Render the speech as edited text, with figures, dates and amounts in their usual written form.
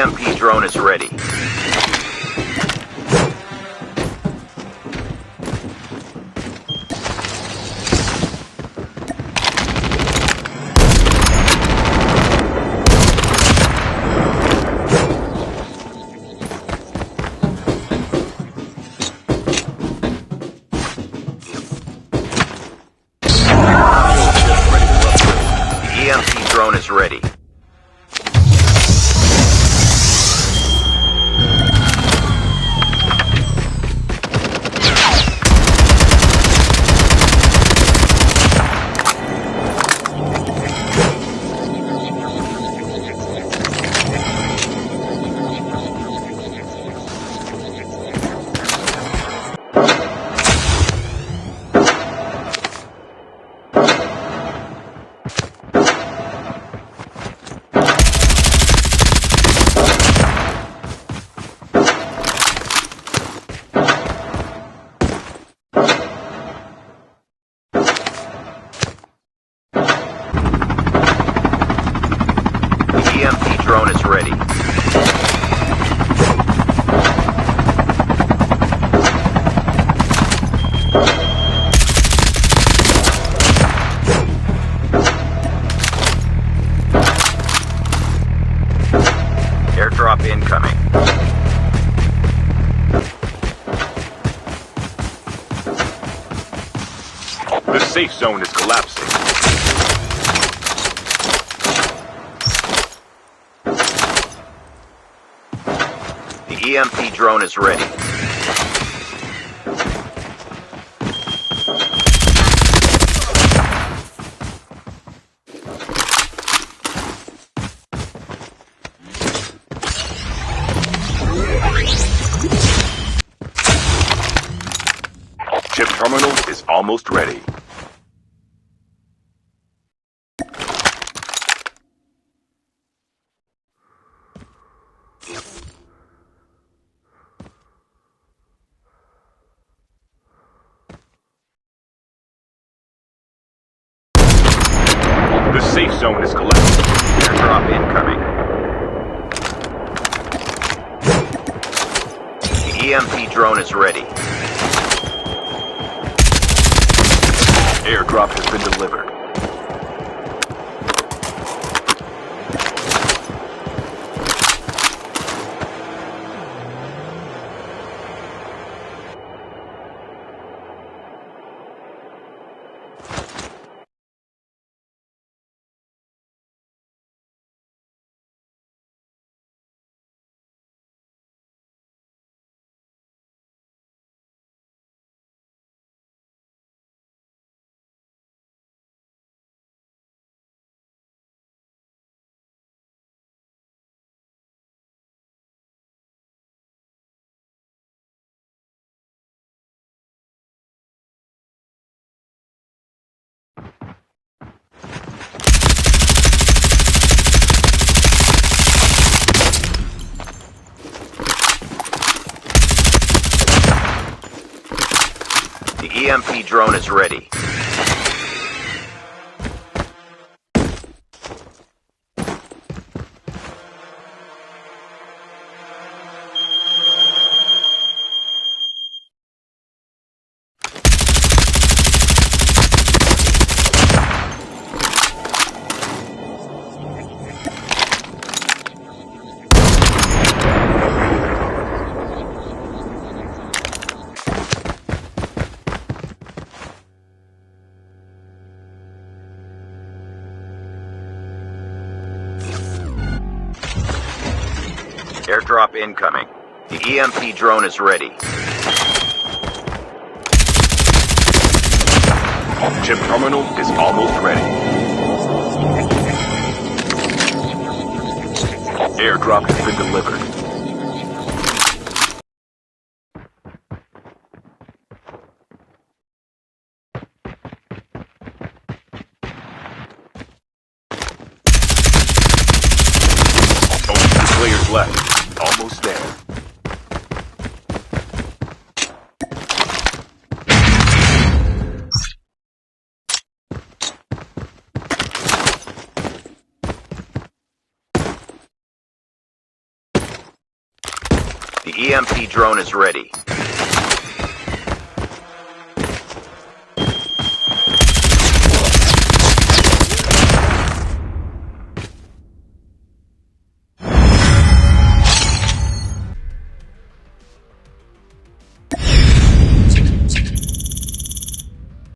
EMP drone is ready. The EMP drone is ready. EMP drone is ready. Airdrop incoming. The safe zone is collapsing. The EMP drone is ready. Chip terminal is almost ready. The safe zone is collapsing. Airdrop incoming. The EMP drone is ready. Airdrop has been delivered. The EMP drone is ready. Airdrop incoming. The EMP drone is ready. Chip terminal is almost ready. Airdrop has been delivered. Only 2 players left. Almost there. The EMP drone is ready.